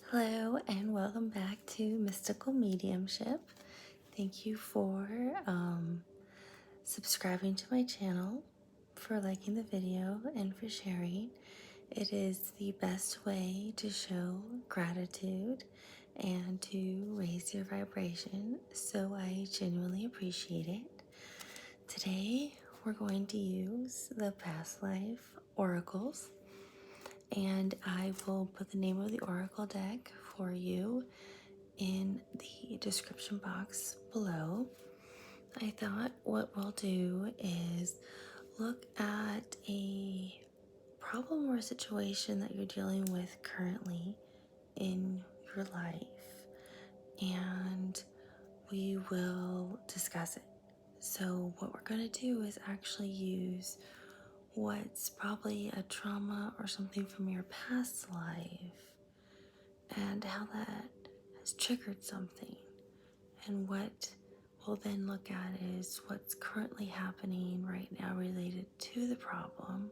Hello and welcome back to Mystical Mediumship. Thank you for subscribing to my channel, for liking the video, and for sharing. It is the best way to show gratitude and to raise your vibration, so I genuinely appreciate it. Today we're going to use the Pastlife oracles, and I will put the name of the oracle deck for you in the description box below. I thought what we'll do is look at a problem or a situation that you're dealing with currently in your life, and we will discuss it. So what we're going to do is actually use what's probably a trauma or something from your past life and how that has triggered something. And what we'll then look at is what's currently happening right now related to the problem.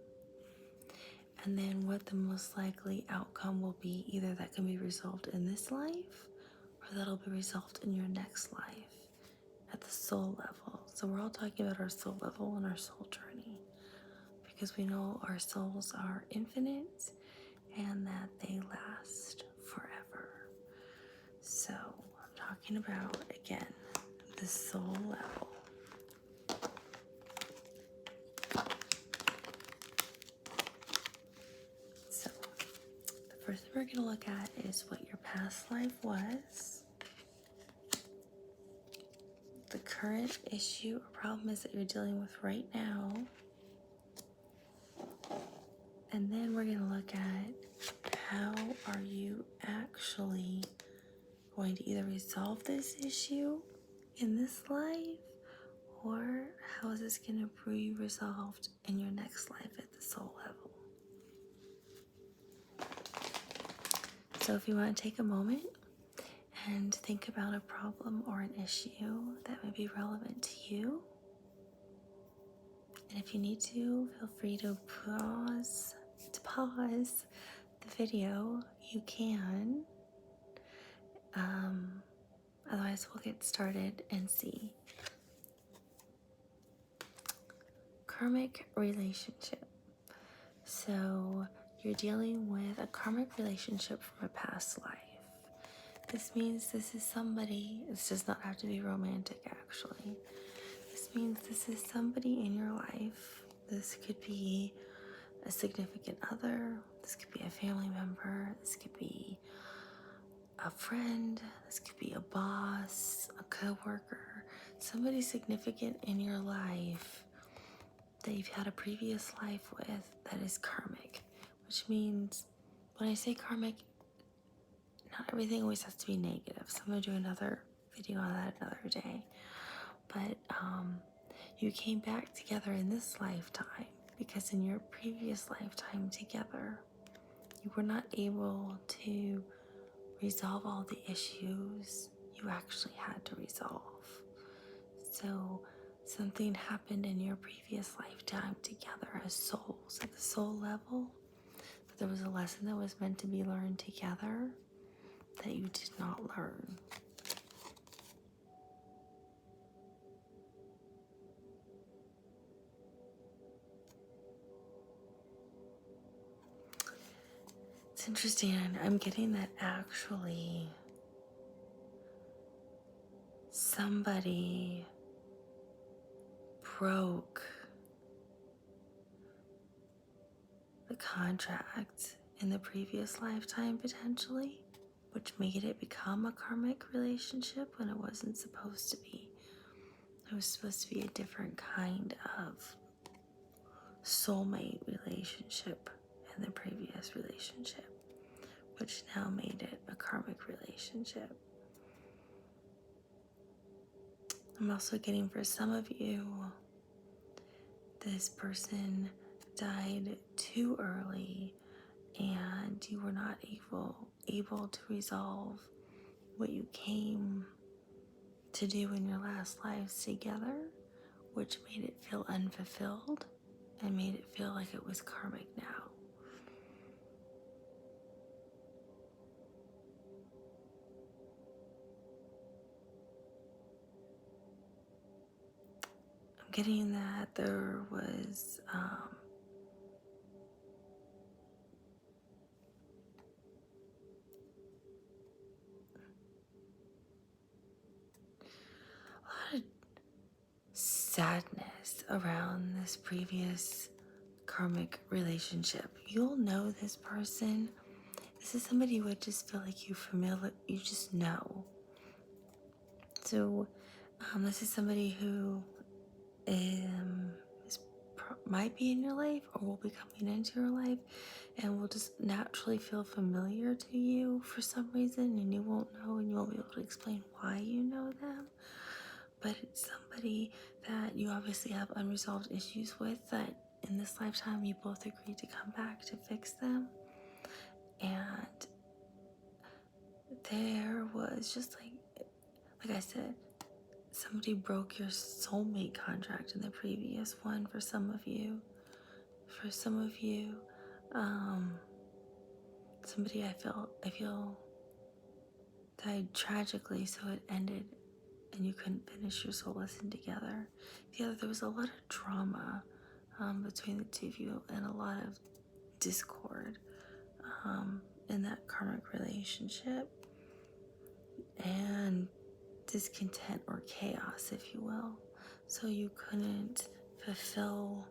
And then what the most likely outcome will be, either that can be resolved in this life or that'll be resolved in your next life at the soul level. So we're all talking about our soul level and our soul journey, because we know our souls are infinite and that they last forever. So I'm talking about, again, the soul level. So the first thing we're going to look at is what your past life was, the current issue or problem is that you're dealing with right now, and then we're going to look at how are you actually going to either resolve this issue in this life, or how is this going to be resolved in your next life at the soul level. So if you want to take a moment and think about a problem or an issue that may be relevant to you, and if you need to, feel free to pause the video. You can. Otherwise, we'll get started and see. Karmic relationship. So you're dealing with a karmic relationship from a past life. This means this is somebody, this does not have to be romantic actually. This means this is somebody in your life. This could be a significant other, this could be a family member, this could be a friend, this could be a boss, a coworker, somebody significant in your life that you've had a previous life with that is karmic, which means when I say karmic, not everything always has to be negative. So I'm going to do another video on that another day. But you came back together in this lifetime because in your previous lifetime together, you were not able to resolve all the issues you actually had to resolve. So something happened in your previous lifetime together as souls at the soul level. But there was a lesson that was meant to be learned together that you did not learn. It's interesting, I'm getting that actually somebody broke the contract in the previous lifetime potentially, which made it become a karmic relationship when it wasn't supposed to be. It was supposed to be a different kind of soulmate relationship in the previous relationship, which now made it a karmic relationship. I'm also getting, for some of you, this person died too early and you were not able to resolve what you came to do in your last lives together, which made it feel unfulfilled and made it feel like it was karmic now. getting that there was a lot of sadness around this previous karmic relationship. You'll know this person. This is somebody who would just feel like you familiar, you just know. So this is somebody who might be in your life or will be coming into your life and will just naturally feel familiar to you for some reason, and you won't know and you won't be able to explain why you know them. But it's somebody that you obviously have unresolved issues with, that in this lifetime you both agreed to come back to fix them. And there was just like I said, somebody broke your soulmate contract in the previous one for some of you. For some of you, somebody I feel died tragically, so it ended and you couldn't finish your soul lesson together. There was a lot of drama between the two of you and a lot of discord in that karmic relationship, and discontent or chaos, if you will. So you couldn't fulfill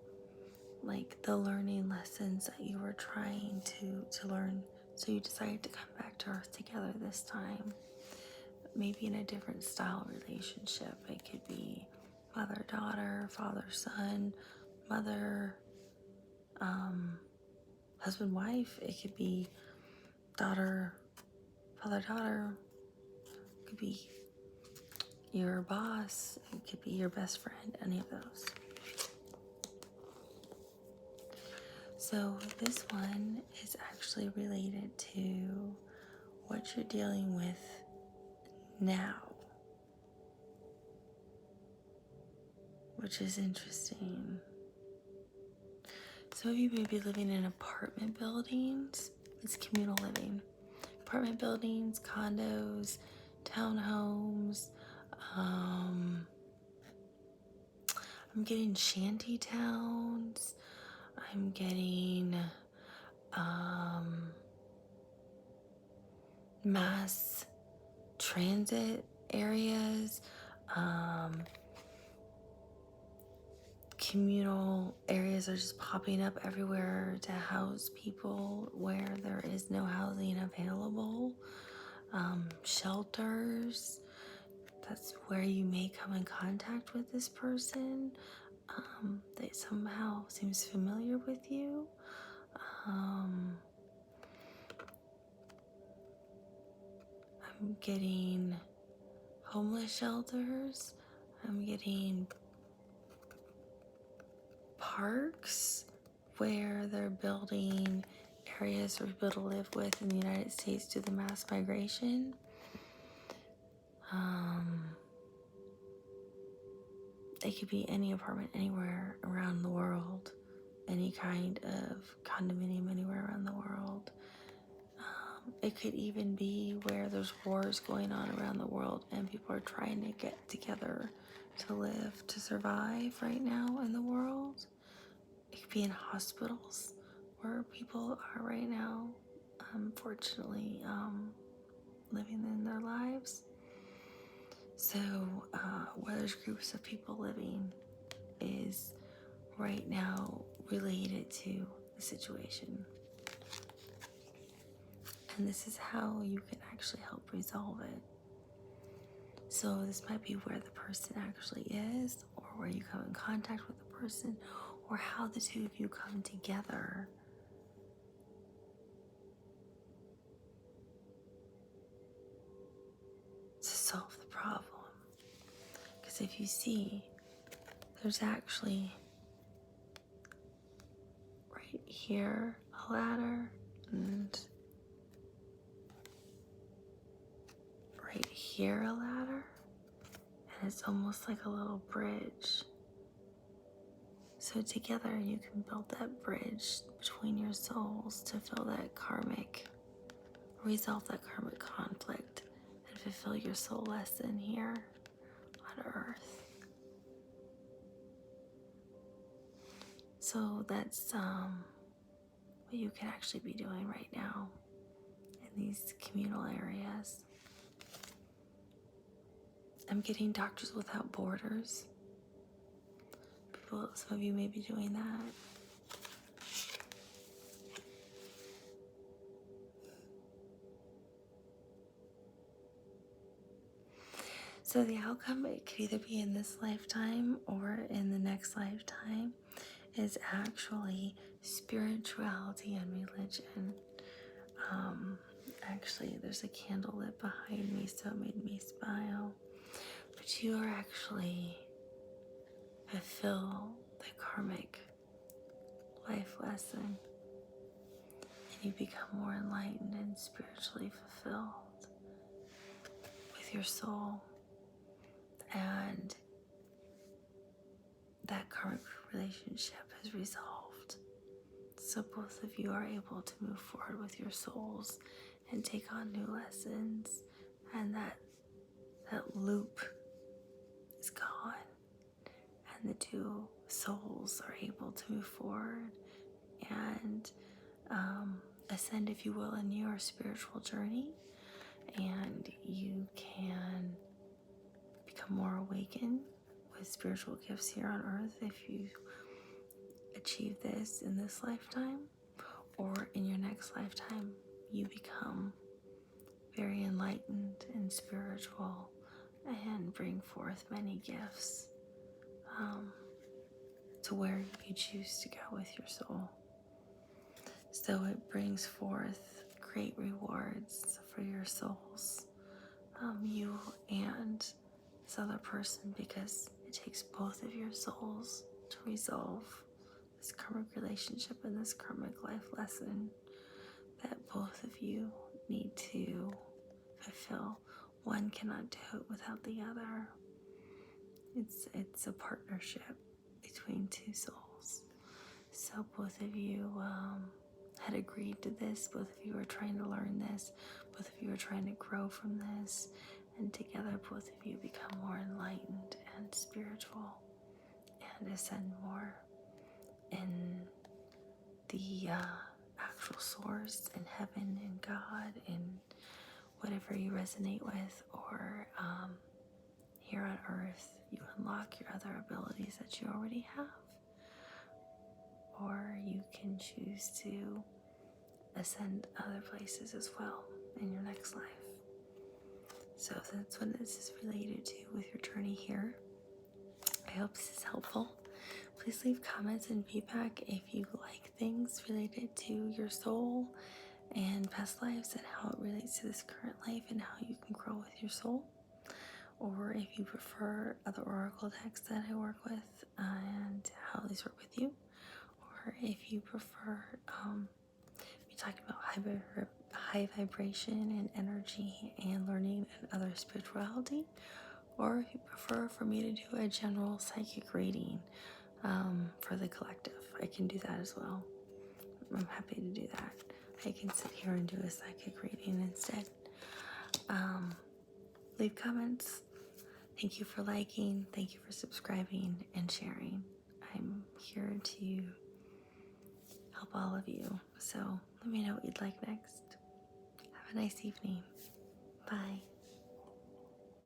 the learning lessons that you were trying to learn. So you decided to come back to Earth together this time, maybe in a different style relationship. It could be mother-daughter, father-son, mother, husband-wife. It could be daughter, father-daughter. It could be your boss. It could be your best friend, any of those. So this one is actually related to what you're dealing with now, which is interesting. Some of you may be living in apartment buildings. It's communal living. Apartment buildings, condos, townhomes. I'm getting shanty towns. I'm getting mass transit areas, communal areas are just popping up everywhere to house people where there is no housing available. Shelters, that's where you may come in contact with this person that somehow seems familiar with you. I'm getting homeless shelters. I'm getting parks where they're building areas for people to live with in the United States due to the mass migration. It could be any apartment anywhere around the world, any kind of condominium anywhere around the world. It could even be where there's wars going on around the world and people are trying to get together to live, to survive right now in the world. It could be in hospitals where people are right now, unfortunately, living in their lives. So where there's groups of people living is right now related to the situation. And this is how you can actually help resolve it. So this might be where the person actually is, or where you come in contact with the person, or how the two of you come together to solve the problem. Because if you see, there's actually right here a ladder, and right here a ladder, and it's almost like a little bridge. So together you can build that bridge between your souls to fill that karmic, resolve that karmic conflict, and fulfill your soul lesson here on Earth. So that's what you can actually be doing right now in these communal areas. I'm getting Doctors Without Borders. Some of you may be doing that. So the outcome, it could either be in this lifetime or in the next lifetime, is actually spirituality and religion. Actually, there's a candle lit behind me, so it made me smile. But you are actually fulfill the karmic life lesson, and you become more enlightened and spiritually fulfilled with your soul. And that karmic relationship is resolved. So both of you are able to move forward with your souls and take on new lessons. And that loop is gone. And the two souls are able to move forward and ascend, if you will, in your spiritual journey. And you can become more awakened with spiritual gifts here on earth if you achieve this in this lifetime, or in your next lifetime you become very enlightened and spiritual and bring forth many gifts to where you choose to go with your soul. So it brings forth great rewards for your souls, you and this other person, because it takes both of your souls to resolve this karmic relationship and this karmic life lesson that both of you need to fulfill. One cannot do it without the other. It's a partnership between two souls. So both of you had agreed to this. Both of you are trying to learn this. Both of you are trying to grow from this. And together, both of you become more enlightened and spiritual and ascend more in the actual source and heaven and God and whatever you resonate with, or here on earth you unlock your other abilities that you already have, or you can choose to ascend other places as well in your next life. So that's what this is related to with your journey here. I hope this is helpful. Please leave comments and feedback if you like things related to your soul and past lives, and how it relates to this current life and how you can grow with your soul. Or if you prefer other oracle decks that I work with and how these work with you. Or if you prefer me talking about high vibration and energy and learning and other spirituality. Or if you prefer for me to do a general psychic reading for the collective, I can do that as well. I'm happy to do that. I can sit here and do a psychic reading instead. Leave comments. Thank you for liking. Thank you for subscribing and sharing. I'm here to help all of you. So let me know what you'd like next. Have a nice evening. Bye.